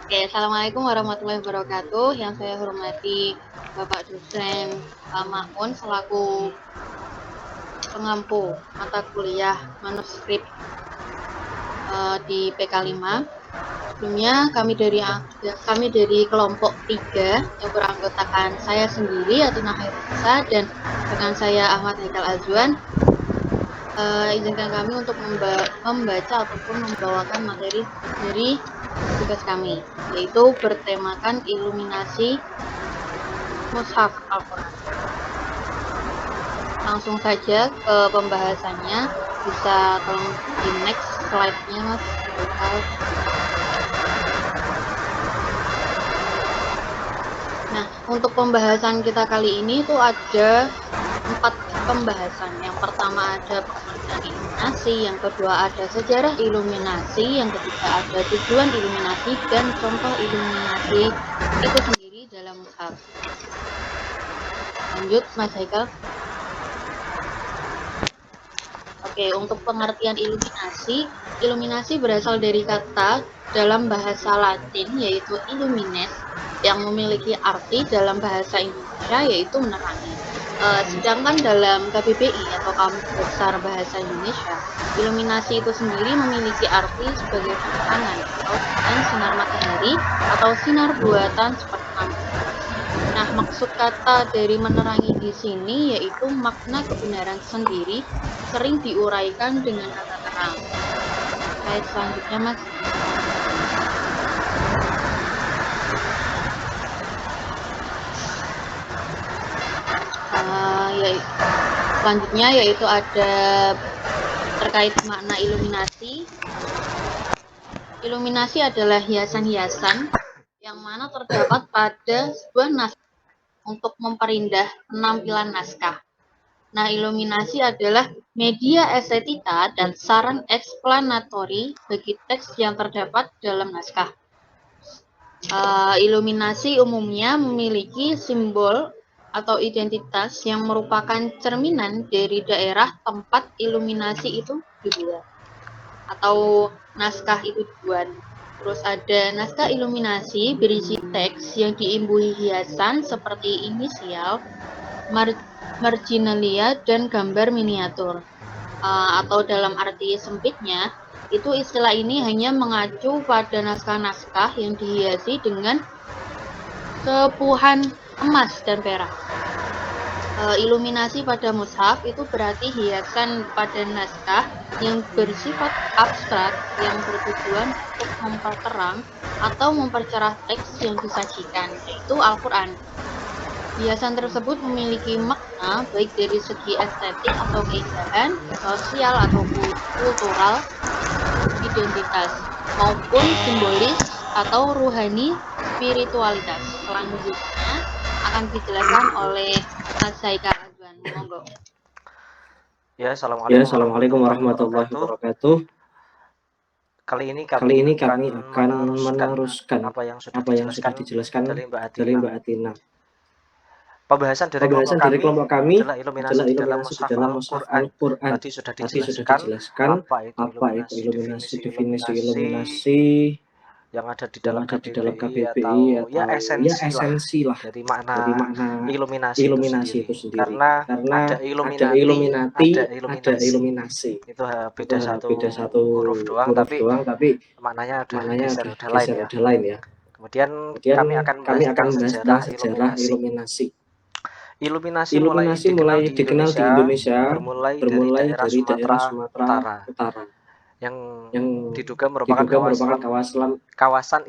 Oke, Assalamualaikum warahmatullahi wabarakatuh. Yang saya hormati Bapak dosen Maun selaku pengampu mata kuliah manuskrip di PK5. Sebelumnya kami dari kelompok 3 yang beranggotakan saya sendiri Atina Hairunisa dan rekan saya Ahmad Haikal Azwan. Izinkan kami untuk membaca ataupun membawakan materi dari tugas kami, yaitu bertemakan iluminasi Mushaf Al-Quran. Langsung saja ke pembahasannya. Bisa tolong di next slide-nya, Mas. Nah, untuk pembahasan kita kali ini tuh ada 4 pembahasan. Yang pertama ada pengertian iluminasi, yang kedua ada sejarah iluminasi, yang ketiga ada tujuan iluminasi dan contoh iluminasi itu sendiri dalam mushaf. Lanjut, Mas Haikal. Oke, untuk pengertian iluminasi berasal dari kata dalam bahasa Latin yaitu illumines yang memiliki arti dalam bahasa Indonesia yaitu menerangi. Sedangkan dalam KBBI atau Kamus Besar Bahasa Indonesia, iluminasi itu sendiri memiliki arti sebagai penerangan atau sinar matahari atau sinar buatan seperti lampu. Nah, maksud kata dari menerangi di sini yaitu makna kebenaran sendiri sering diuraikan dengan kata terang. Slide selanjutnya, Mas. Selanjutnya yaitu ada terkait makna iluminasi. Iluminasi adalah hiasan-hiasan yang mana terdapat pada sebuah naskah untuk memperindah penampilan naskah. Nah, iluminasi adalah media estetika dan saran eksplanatori bagi teks yang terdapat dalam naskah. Iluminasi umumnya memiliki simbol atau identitas yang merupakan cerminan dari daerah tempat iluminasi itu dibuat atau naskah itu dibuat. Terus ada naskah iluminasi berisi teks yang diimbuhi hiasan seperti inisial, marginalia, dan gambar miniatur. Atau dalam arti sempitnya, itu istilah ini hanya mengacu pada naskah-naskah yang dihiasi dengan sepuhan emas dan perak. Iluminasi pada mushaf itu berarti hiasan pada naskah yang bersifat abstrak yang bertujuan untuk memperterang atau mempercerah teks yang disajikan, yaitu Al-Quran. Hiasan tersebut memiliki makna baik dari segi estetik atau keindahan, sosial atau kultural, identitas, maupun simbolis atau ruhani spiritualitas. Selanjutnya akan dijelaskan oleh Mas Haikal Azwan. Monggo. Ya, Assalamualaikum warahmatullahi wabarakatuh. Kali ini kami akan meneruskan apa yang sudah dijelaskan dari Mbak Atina. Pembahasan dari kelompok kami adalah iluminasi di dalam mushaf Al-Quran. Tadi sudah dijelaskan apa itu iluminasi, definisi iluminasi yang ada di dalam KBBI atau ya esensi lah dari makna iluminasi itu sendiri. Karena ada Illuminati, ada iluminasi. Itu beda satu huruf doang, tapi maknanya udah geser udah lain ya. Kemudian kami akan membahas tentang sejarah iluminasi. Iluminasi mulai dikenal di Indonesia bermulai dari daerah Sumatera Utara yang diduga merupakan kawasan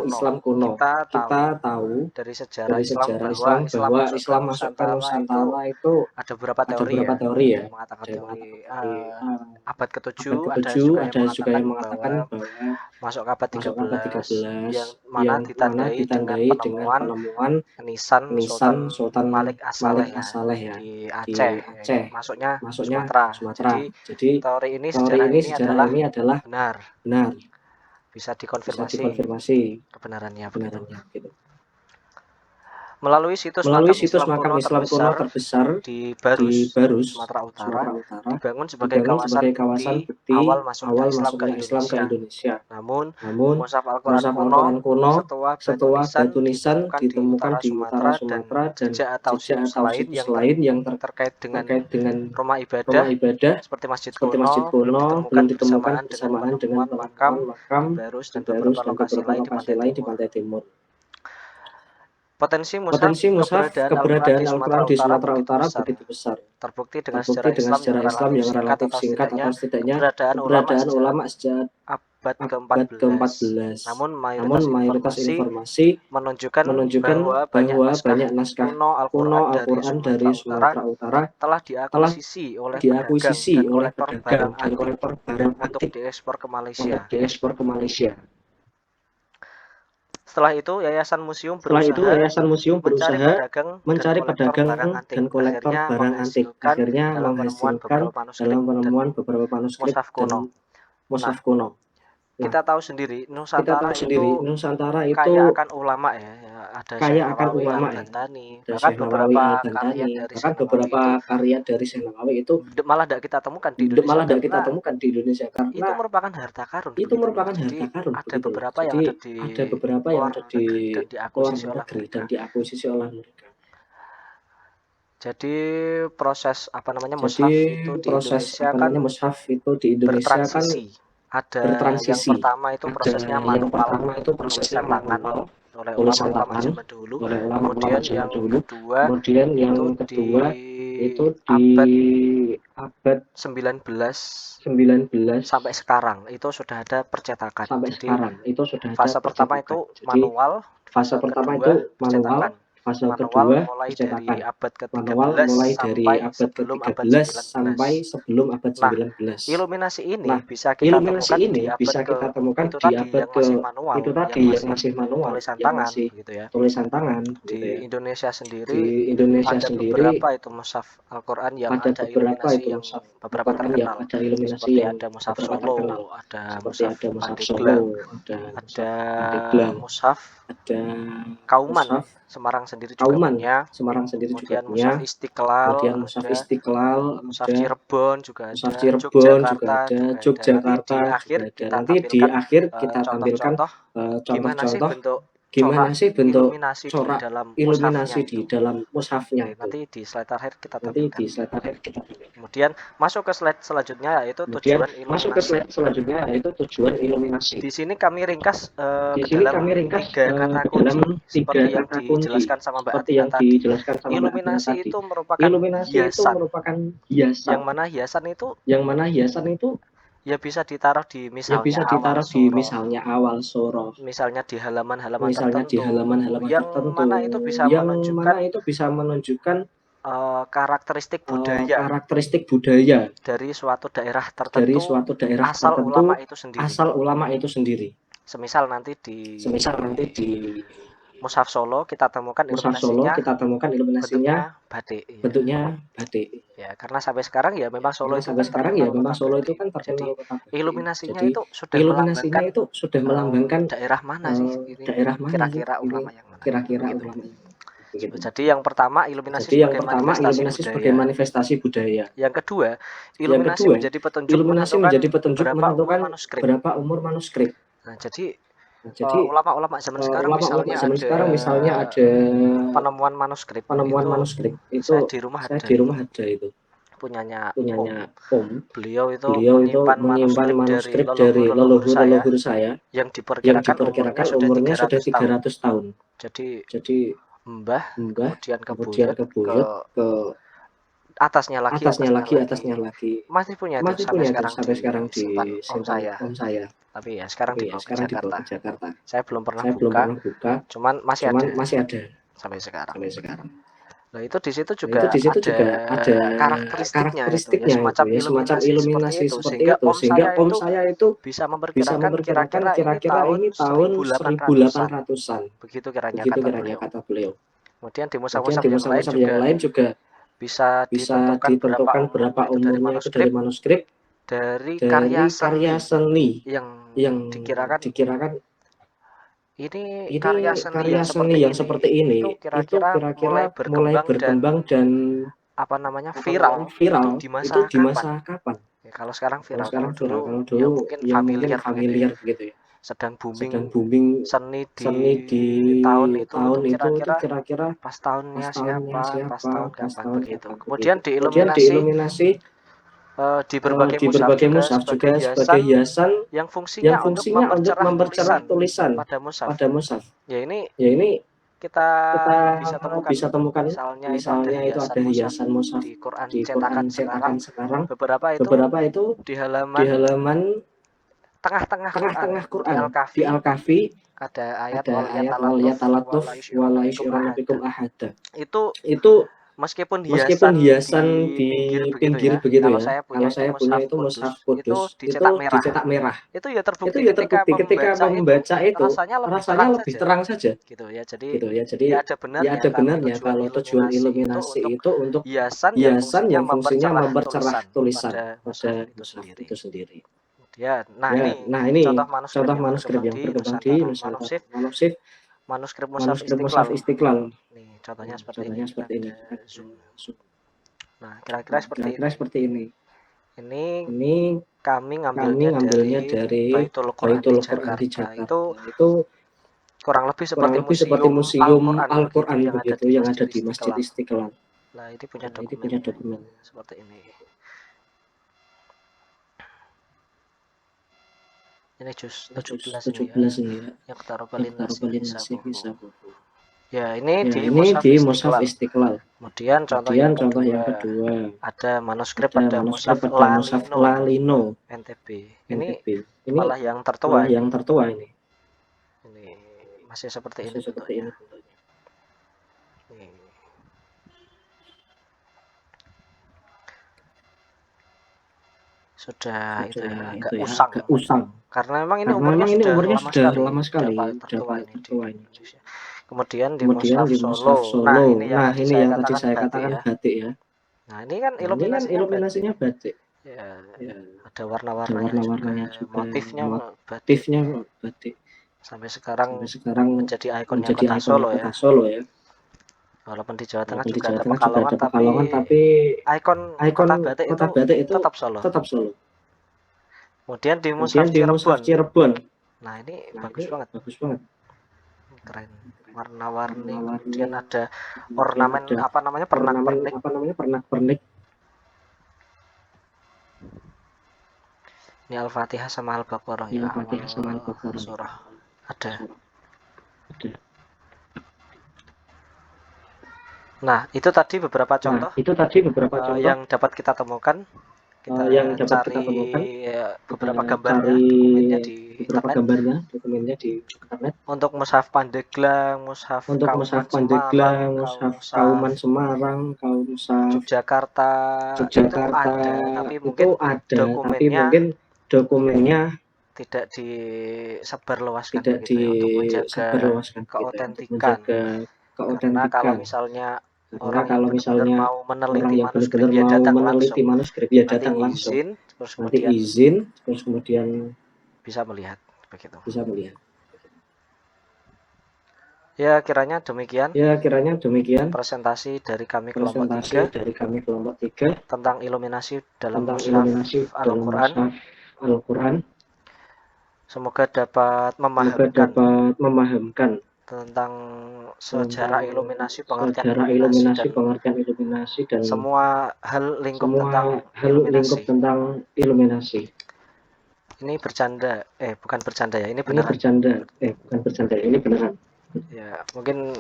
Islam kuno. Kita tahu dari sejarah Islam bahwa Islam masuk ke Nusantara itu ada beberapa teori ya. Ada yang mengatakan teori abad ke-7, ada juga yang mengatakan bahwa masuk ke abad 13 yang mana ditandai dengan penemuan nisan Sultan Malik As-Saleh ya di Aceh. Masuknya Sumatera. Jadi teori ini, sejarah ini adalah benar. Bisa dikonfirmasi kebenarannya begitu. Melalui situs makam Islam kuno terbesar di di Barus, Sumatera Utara, Sumatera Utara, dibangun dibangun sebagai kawasan bukti awal masuknya Islam ke Indonesia. Namun, Namun, mushaf Al-Quran mushaf kuno Al-Quran kuno setelah Batu Nisan ditemukan ditemukan di utara dan Sumatera dan jejak atau jejak situs atau lain situs yang lain yang terkait terkait dengan rumah rumah ibadah ibadah seperti masjid seperti Masjid belum kuno ditemukan belum ditemukan dengan bersamaan dengan penemuan makam penemuan makam di Barus di dan Barus beberapa dan lokasi beberapa lain di lokasi Pantai lain di Timur. Pantai Timur. Potensi mushaf Potensi mushaf keberadaan Al-Quran di Sumatera Utara besar. begitu besar. Terbukti dengan Terbukti dengan sejarah Islam yang relatif singkat atau setidaknya keberadaan ulama sejak abad abad ke-14. ke-14. Namun Namun mayoritas informasi menunjukkan menunjukkan bahwa banyak naskah kuno Al-Quran dari Sumatera Utara telah telah diakuisisi oleh diakuisisi oleh barang pedagang dan kolektor barang untuk antik diekspor ke untuk Malaysia. diekspor ke Malaysia. Setelah itu, Yayasan Museum berusaha mencari pedagang dan kolektor Akhirnya barang antik. Akhirnya menghasilkan dalam penemuan beberapa manuskrip mushaf kuno. dan mushaf kuno. Kita tahu sendiri, Kita tahu sendiri Nusantara itu kaya akan ulama ya. Ada kaya Syekh akan Nawawi ulama ya. Al-Bantani. Ada Bahkan Syekh Nawawi beberapa karya Al-Bantani, dari bahkan Syekh Nawawi beberapa karya dari Syekh Nawawi itu malah tidak kita temukan di malah Indonesia tidak kita karena temukan di Indonesia itu karena merupakan harta karun itu begitu loh. merupakan Jadi harta karun ada begitu loh. beberapa yang Jadi ada di ada beberapa yang luar ada di negeri dan luar diakuisisi oleh negeri dan mereka. diakuisisi oleh mereka. Jadi proses Jadi mushaf itu di proses Indonesia kan mushaf itu di Indonesia kan bertransisi. Ada yang bertransisi. pertama itu prosesnya Ada yang manual, pertama itu prosesnya tulisan tangan manual, oleh tulisan ulama-ulama tangan zaman dulu. oleh ulama-ulama Kemudian zaman yang dulu. kedua Kemudian yang itu kedua itu di abad abad 19 19 sampai sekarang itu sudah ada percetakan. sampai Jadi sekarang itu sudah ada fase pertama percetakan. itu Jadi manual, fase pertama itu manual, fase manual kedua mulai dari percetakan. abad Manual ke-13 mulai dari sampai abad sebelum abad ke-13 sampai 19. sebelum abad Nah, 19. iluminasi ini Nah, bisa kita iluminasi temukan ini di abad bisa kita temukan itu di tadi abad yang masih manual, itu tadi yang masih manual, tulisan yang tangan masih gitu ya. tulisan tangan gitu Di ya. Indonesia sendiri Di Indonesia ada sendiri beberapa itu mushaf Al-Quran yang ada ada beberapa iluminasi itu yang mushaf beberapa Al-Quran yang terkenal. ada iluminasi Seperti yang ada mushaf beberapa Solo, terkenal. ada Seperti mushaf ada mushaf Solo, Pandeglang, ada ada mushaf Pandeglang, mushaf ada Kauman, mushaf Semarang sendiri juga Kauman, punya. Semarang sendiri juga Kemudian punya. mushaf Istiqlal Kemudian mushaf ada, Istiqlal mushaf ada, Cirebon juga mushaf ada, Cirebon juga Yogyakarta ada, juga ada. Nanti di Yogyakarta akhir juga ada. kita Nanti di tampilkan akhir kita tampilkan contoh-contoh gimana sih contoh-contoh bentuk gimana corak sih bentuk iluminasi di corak dalam iluminasi mushafnya di itu. dalam mushafnya Oke, itu. nanti di slide terakhir kita Nanti tampilkan. di slide terakhir kita tampilkan. Kemudian masuk ke slide selanjutnya yaitu Kemudian tujuan masuk ke iluminasi. slide selanjutnya yaitu tujuan iluminasi. Di sini kami ringkas Di ke sini dalam kami ringkas 3 kata dalam kunci tiga seperti yang kata kunci dijelaskan sama Mbak seperti Atina yang tadi. dijelaskan sama Mbak Atina Iluminasi tadi. itu merupakan Iluminasi itu hiasan, merupakan hiasan, yang mana hiasan itu ya bisa ditaruh di misalnya bisa awal ditaruh di surah, misalnya awal soroh, misalnya di halaman-halaman misalnya di tertentu, halaman-halaman yang tertentu, mana itu bisa yang menunjukkan mana itu bisa menunjukkan karakteristik budaya karakteristik budaya dari suatu daerah dari tertentu suatu daerah asal tertentu ulama itu sendiri. asal ulama itu sendiri. Semisal nanti di Mushaf Solo kita temukan Mushaf Solo kita temukan iluminasinya bentuknya batik ya. bentuknya batik. Ya, karena sampai sekarang ya memang Solo Karena itu sampai kan sekarang ya terkenal memang kota Solo itu batik. kan Jadi terkenal kota batik. iluminasinya Jadi itu sudah iluminasinya melambangkan itu sudah melambangkan daerah mana sih ini, daerah mana sih kira-kira ini, ulama yang mana kira-kira begitu. ulama yang mana. Begitu. Jadi yang pertama iluminasi Jadi yang sebagai pertama manifestasi iluminasi sebagai budaya. manifestasi budaya. Yang kedua, Yang iluminasi kedua, menjadi petunjuk iluminasi menentukan menjadi petunjuk berapa umur menentukan manuskrip. berapa umur manuskrip. Nah, jadi Nah, jadi ulama-ulama zaman sekarang ulama-ulama misalnya zaman ada sekarang misalnya ada penemuan manuskrip penemuan itu, manuskrip itu saya di rumah saya ada di itu rumah ada itu punyanya Om. punyanya Om. Beliau itu Beliau itu menyimpan menyimpan manuskrip dari dari leluhur saya leluhur saya yang yang diperkirakan diperkirakan umurnya umurnya sudah sudah 300 tahun. 300 tahun. Jadi Jadi Mbah, Mbah, kemudian ke kemudian Buyut, ke ke Buyut, ke atasnya lagi, atasnya lagi. masih punya itu Masih sampai punya itu sekarang sampai sekarang disimpan Om disimpan saya. Om saya. Tapi ya sekarang Tapi ya dibawa ke sekarang dibawa Jakarta. ke Jakarta. Saya belum pernah Saya belum buka, pernah buka, cuman masih cuman ada masih ada sampai sekarang. sampai sekarang. Nah, itu di situ Nah, itu juga di situ ada juga ada karakteristiknya itu ya, itu semacam ya, semacam iluminasi seperti iluminasi itu, seperti sehingga itu Om sehingga saya Om itu saya itu bisa bisa memperkirakan memperkirakan kira-kira ini kira-kira tahun ini tahun 1800-an. 1800-an. Begitu kiranya Begitu kata kiranya beliau. kata beliau. Kemudian di Kemudian mushaf-mushaf di yang lain mushaf-mushaf yang juga lain juga bisa bisa ditentukan berapa ditentukan berapa umurnya itu dari umurnya itu manuskrip, dari manuskrip dari karya dari karya seni seni yang yang dikirakan dikirakan Ini Ini karya seni yang seperti ini itu kira-kira mulai berkembang dan viral itu di masa kapan? Ya, kalau sekarang Kalau viral, sekarang viral, kalau ya dulu mungkin ya mungkin familiar begitu ya. familiar begitu ya. Sedang Sedang booming booming seni di seni di tahun itu itu kira-kira kira-kira pas pas tahunnya tahunnya siapa, pas siapa, tahun pas kapan tahun begitu. kapan Kemudian begitu. Kemudian diiluminasi di berbagai di mushaf berbagai juga mushaf sebagai juga sebagai hiasan hiasan yang yang fungsinya untuk fungsinya untuk mempercerah mempercerah tulisan tulisan pada mushaf. pada mushaf. Ya ini Ya ini kita kita bisa temukan misalnya itu ada hiasan mushaf di Quran di cetakan Quran sekarang. cetakan sekarang. Beberapa Beberapa itu di di halaman halaman tengah-tengah Quran tengah-tengah di Quran di Al-Kahfi Al-Kahfi ada ayat ada wal ayat wal yatalatuf yatalatuf wala wala yusyiruna bikum yusyiruna bikum ahada. ahada. Itu Itu meskipun meskipun hiasan di di pinggir begitu begitu kalau ya. saya Kalau saya punya mushaf itu mushaf itu kudus itu dicetak merah. dicetak merah. Itu ya Itu terbukti ya ketika terbukti ketika membaca itu rasanya rasanya lebih terang saja gitu ya. Jadi gitu ya. Jadi ya ada ya benarnya ada kalau benarnya kalau tujuan iluminasi untuk itu untuk hiasan hiasan yang fungsinya mempercerah tulisan pada pada mushaf itu mushaf sendiri. itu sendiri. Ya, Ya, nah ini contoh manuskrip manuskrip yang berkembang di Nusantara Manuskrip manuskrip manuskrip mushaf Istiqlal. Nih, contohnya Contohnya seperti ini. zoom. Nah, kira-kira Kira-kira seperti ini. Ini Ini kami kami ngambilnya dari Baitul Quran Baitul di Quran di Itu Jakarta. Itu kurang lebih kurang lebih seperti museum Al-Quran begitu yang ada di Masjid Istiqlal. Istiqlal. Nah, ini punya Nah, ini punya dokumen seperti ini. Ini juz 17 ini ya. Yang taruh Balin Nasih bisa buku. Ya, ini Ya, di ini di Mushaf Istiqlal. Kemudian contoh yang kedua ada manuskrip ada Mushaf Lalino NTB. Ini malah yang tertua ini. Ini masih seperti ini bentuknya. Nih. Sudah itu ya agak usang. Karena memang ini umurnya sudah lama sekali. Tertua ini di Indonesia. Kemudian di Mushaf Solo. Nah, ini yang tadi saya katakan batik ya. Nah, ini kan iluminasinya batik. Ya, Ya, ada warna-warnanya juga. Motifnya batik. Sampai sekarang menjadi ikonnya kota Solo ya. Walaupun di Jawa Tengah juga ada Pekalongan, tapi ikon kota batik itu tetap Solo. Kemudian di Mushaf Cirebon. Nah, ini bagus banget. Keren. Warna-warni. Warna-warni. Kemudian ada ornamen pernak-pernik. Ini Al-Fatihah sama Al-Baqarah ya. Surah. Ada. Nah, itu tadi beberapa contoh yang dapat kita temukan. Kita cari beberapa gambarnya, dokumennya di internet. Untuk Mushaf Pandeglang, Mushaf Kauman Semarang, Mushaf Yogyakarta, itu ada, tapi mungkin dokumennya tidak disebarluaskan untuk menjaga keautentikan. Karena kalau misalnya orang yang benar-benar mau meneliti manuskrip ya datang langsung. Nanti izin, terus kemudian bisa melihat begitu. Ya, kiranya demikian. Presentasi dari kami kelompok 3 tentang iluminasi dalam Mushaf Al-Quran. Semoga dapat memahamkan tentang sejarah iluminasi, pengertian iluminasi dan semua hal lingkup tentang iluminasi. Ini bukan bercanda ya, ini beneran. Ini beneran. Ya, mungkin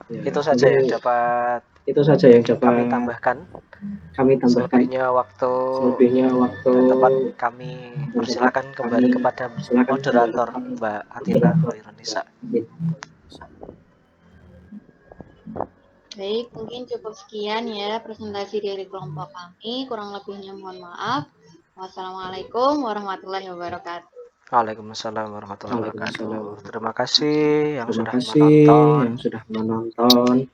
itu saja yang dapat kami tambahkan. Selebihnya waktu dan tempat kami persilakan kembali kepada moderator Mbak Atina Khairunisa. Baik, mungkin cukup sekian ya presentasi dari kelompok kami. Kurang lebihnya mohon maaf. Wassalamualaikum warahmatullahi wabarakatuh. Waalaikumsalam warahmatullahi wabarakatuh. Terima kasih yang sudah menonton.